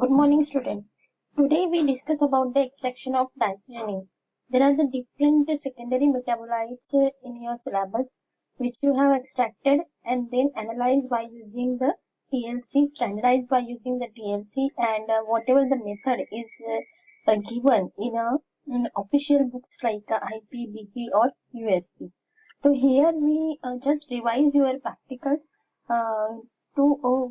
Good morning, student. Today we discuss about the extraction of disogenin. There are the different secondary metabolites in your syllabus which you have extracted and then analyzed by using the TLC, standardized by using the TLC, and whatever the method is given in official books like IP, BP or USP. So here we just revise your practical uh, to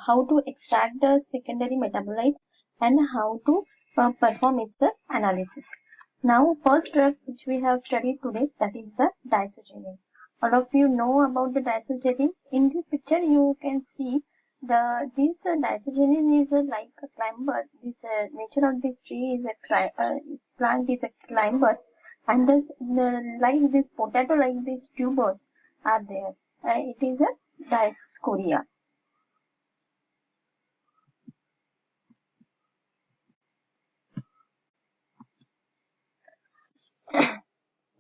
how to extract the secondary metabolites and how to perform its analysis. Now, first drug which we have studied today, that is the disogenin. All of you know about the disogenin. In this picture, you can see this disogenin is like a climber. This nature of this tree is this plant is a climber, and like this potato, like these tubers are there. It is a diascoria.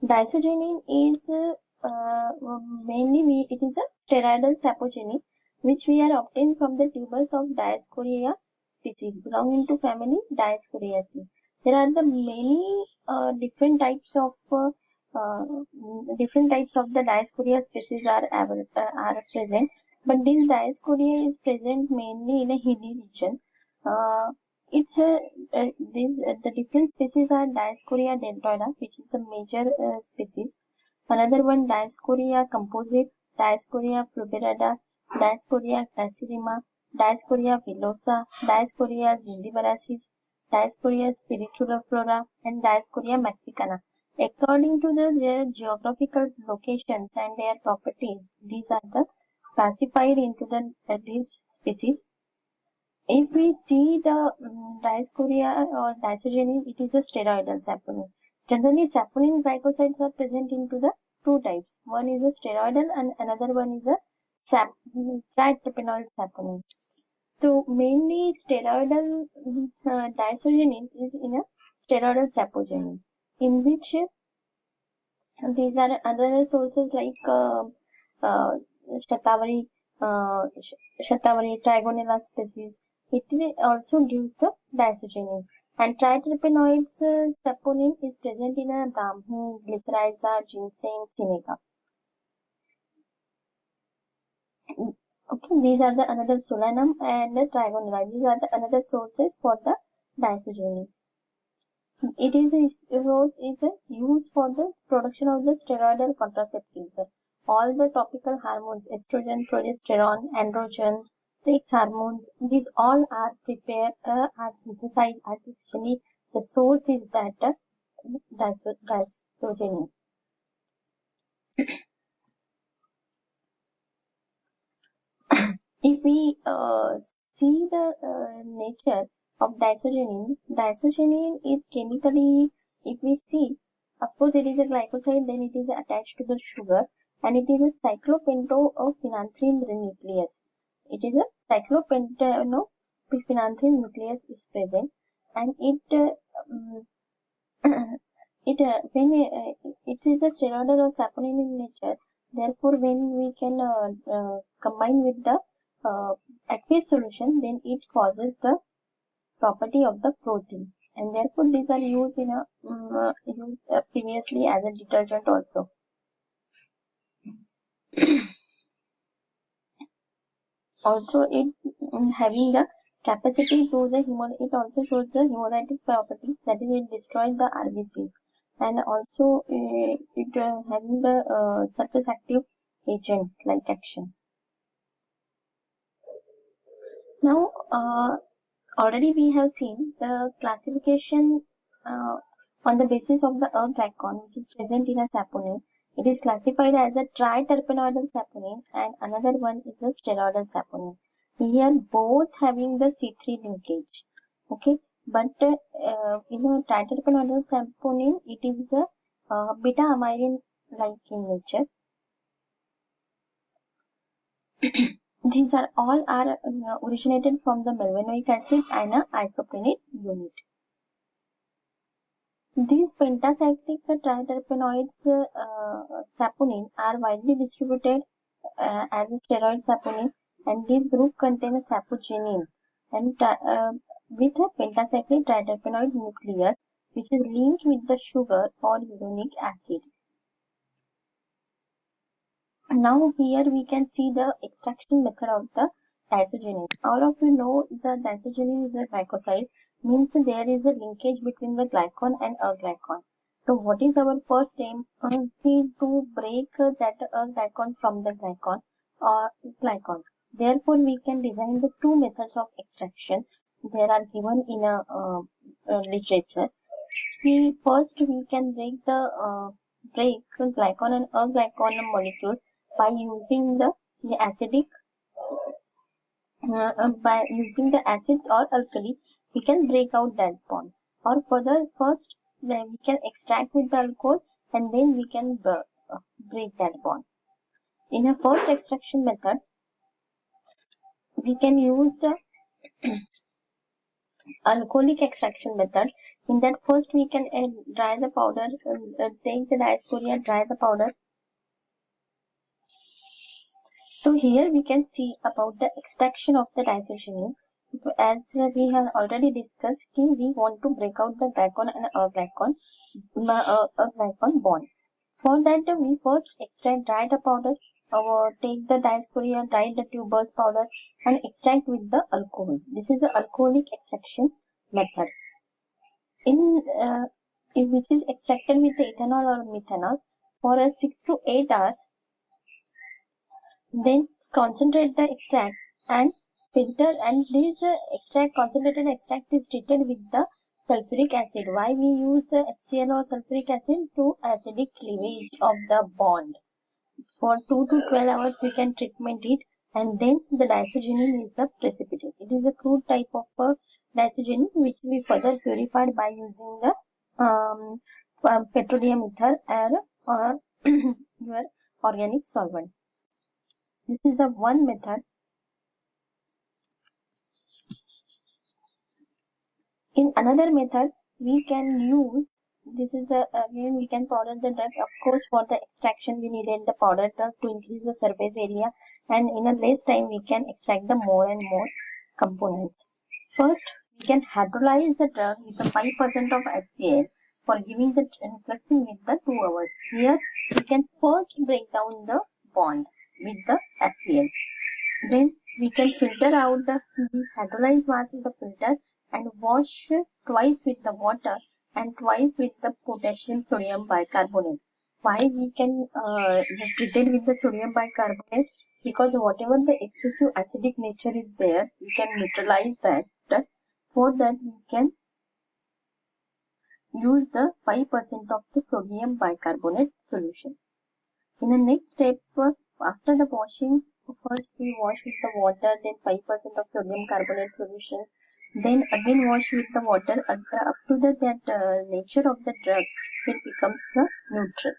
Disogenin is mainly it is a steroidal sapogenin which we are obtained from the tubers of Dioscorea species belonging to family Dioscoreaceae. There are the many different types of the Dioscorea species are present, but this Dioscorea is present mainly in a hilly region. It's a the different species are Dioscorea deltoida, which is a major species. Another one Dioscorea composite, Dioscorea fluberata, Dioscorea cassirima, Dioscorea villosa, Dioscorea zingiberacis, Dioscorea spiritulophora, and Dioscorea mexicana. According to their geographical locations and their properties, these are the classified into these species. If we see the Dioscorea or disogenin, it is a steroidal saponin. Generally, saponin glycosides are present into the two types. One is a steroidal and another one is a triterpenoid saponin. So mainly steroidal disogenin is in a steroidal sapogenin, in which these are other sources like Shatavari, Trigonella species. It also gives the disogenin. And triterpenoids saponin is present in a Brahmi, Glycyrrhiza, ginseng, Seneca. Okay, these are the another solanum and the Trigonella. These are the another sources for the disogenin. It is used for the production of the steroidal contraceptives. All the topical hormones, estrogen, progesterone, androgen, sex hormones, these all are prepared, are synthesized artificially. The source is that disogenin. If we see the nature of disogenin is chemically, if we see, of course it is a glycoside, then it is attached to the sugar, and it is a cyclopentone of phenanthrene nucleus. It is a cyclopentone phenanthrene nucleus is present, and it it is a steroidal or saponin in nature. Therefore, when we can combine with the aqueous solution, then it causes the property of the frothing, and therefore these are used in previously as a detergent also. Also, it having the capacity to the it also shows the hemolytic property, that is, it destroys the RBCs, and also it having the surface active agent like action. Now, already we have seen the classification on the basis of the glycon, which is present in a saponin. It is classified as a triterpenoidal saponin, and another one is a steroidal saponin. Here, both having the C3 linkage. Okay, but in a triterpenoidal saponin, it is a beta amyrin like in nature. These are all originated from the malvinoic acid and a isoprenate unit. These pentacyclic triterpenoids saponin are widely distributed as a steroid saponin, and this group contain a sapogenin, and with a pentacyclic triterpenoid nucleus, which is linked with the sugar or uronic acid. Now here we can see the extraction method of the disogenin. All of you know the disogenin is a glycoside, means there is a linkage between the glycon and a glycon. So what is our first aim? To break that glycon from the glycon or glycon. Therefore, we can design the two methods of extraction. There are given in a literature. First we can break glycon and aglycon molecules by using the acidic by using the acids or alkali. We can break out that bond. Or further, first then we can extract with the alcohol and then we can break that bond. In a first extraction method, we can use the alcoholic extraction method. In that, first we can dry the powder, take the diasporia, dry the powder. So here we can see about the extraction of the disogenin. As we have already discussed, we want to break out the glycon and glycon bond. For that, we first extract, dry the powder, take the diasporia, dry the tuberous powder, and extract with the alcohol. This is the alcoholic extraction method. Which is extracted with the ethanol or methanol for 6 to 8 hours. Then concentrate the extract and filter, and this concentrated extract is treated with the sulfuric acid. Why we use the HCl or sulfuric acid? To acidic cleavage of the bond. For 2 to 12 hours we can treatment it, and then the disogenin is the precipitate. It is a crude type of disogenin which we further purified by using the petroleum ether or your organic solvent. This is a one method. In another method, we can use, this is again we can powder the drug. Of course, for the extraction we needed the powder drug to increase the surface area, and in a less time we can extract the more and more components. First, we can hydrolyze the drug with a 5% of HCl for giving the reflecting with the 2 hours. Here, we can first break down the bond with the HCl. Then we can filter out the hydrolyzed mass in the filter and wash twice with the water and twice with the potassium sodium bicarbonate. Why we can treat it with the sodium bicarbonate? Because whatever the excessive acidic nature is there, we can neutralize that. For that we can use the 5% of the sodium bicarbonate solution. In the next step, after the washing, first we wash with the water, then 5% of sodium carbonate solution, then again wash with the water. Up to that nature of the drug, it becomes neutral.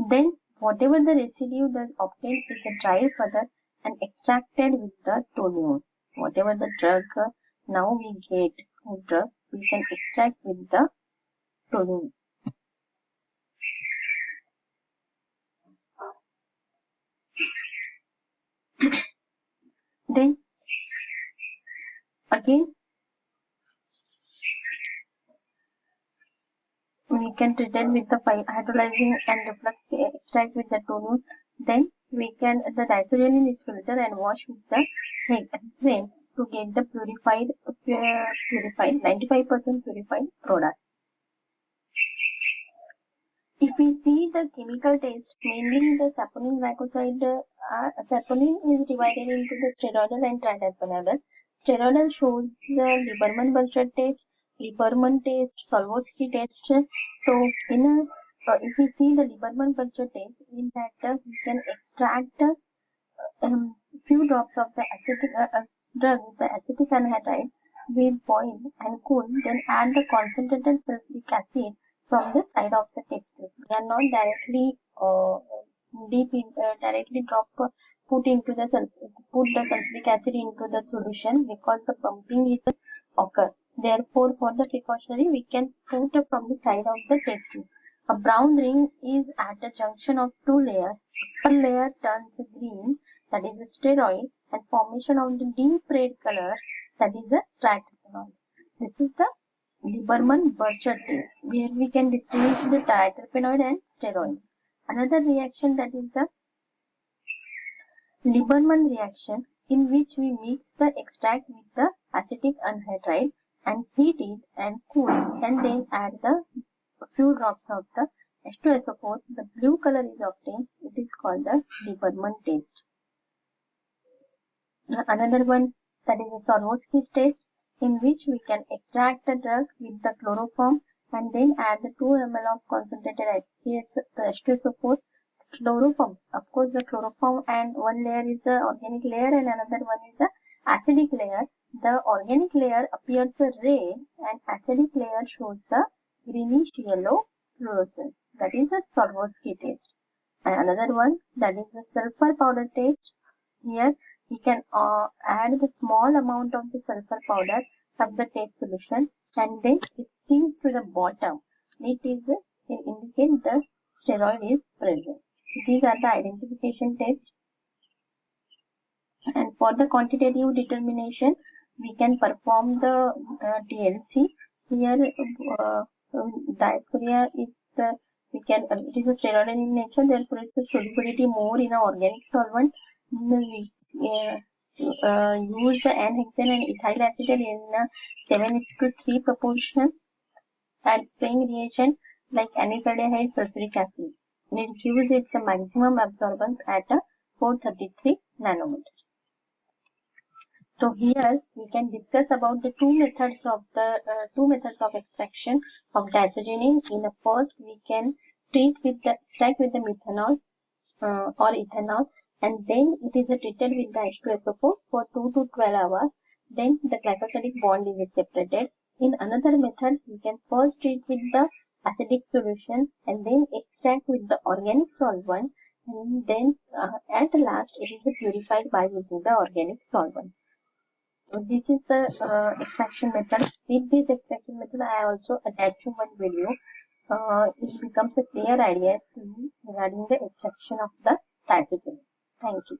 Then whatever the residue that obtained is dried further and extracted with the toluene. Whatever the drug now we get drug, we can extract with the toluene. Then again we can treat it with the hydrolyzing and reflux extract with the toluene. Then we can the disogenin is filtered and washed with the hexane to get the purified 95% purified product. If we see the chemical taste, mainly the saponin glycoside, saponin is divided into the steroidal and triterpenoidal. Steroidal shows the Lieberman-Burchard test, Lieberman test, Solvotsky test. So, if we see the Lieberman-Burchard test, in that we can extract few drops of the acetic drug, the acetic anhydride, we boil and cool, then add the concentrated sulfuric acid from the side of the test tube. We are not directly put the sulfuric acid into the solution because the pumping is occur. Therefore, for the precautionary, we can put from the side of the test tube. A brown ring is at a junction of two layers. Upper layer turns green that is the steroid, and formation of the deep red color, that is the triterpenoid. This is the Lieberman-Burchard test, where we can distinguish the triterpenoid and steroids. Another reaction, that is the Lieberman reaction, in which we mix the extract with the acetic anhydride and heat it and cool it, and then add the few drops of the H2SO4. The blue color is obtained. It is called the Lieberman test. Another one, that is the Swarovski's test, in which we can extract the drug with the chloroform and then add the 2 ml of concentrated H2SO4. Chloroform, of course, the chloroform, and one layer is the organic layer and another one is the acidic layer. The organic layer appears red and acidic layer shows a greenish yellow fluorescence. That is the Swarovski test. And another one, that is the sulfur powder test. Here we can add the small amount of the sulfur powder of the test solution and then it sinks to the bottom. It indicates the steroid is present. These are the identification tests. And for the quantitative determination, we can perform the TLC. Here, diaspora is the it is a steroid in nature. Therefore, it's the solubility more in an organic solvent. We use the N-hexane and ethyl acetate in a 7:3 proportion, and spraying reagent like anisaldehyde sulfuric acid. And it gives its maximum absorbance at 433 nanometers. So here we can discuss about the two methods of extraction of disogenin. In the first, we can extract with the methanol or ethanol, and then it is treated with the H2SO4 for 2 to 12 hours. Then the glycosidic bond is separated. In another method, we can first treat with the acidic solution and then extract with the organic solvent, and then at last it is purified by using the organic solvent. So this is the extraction method. With this extraction method, I also attached one video. It becomes a clear idea to me regarding the extraction of the disogenin. Thank you.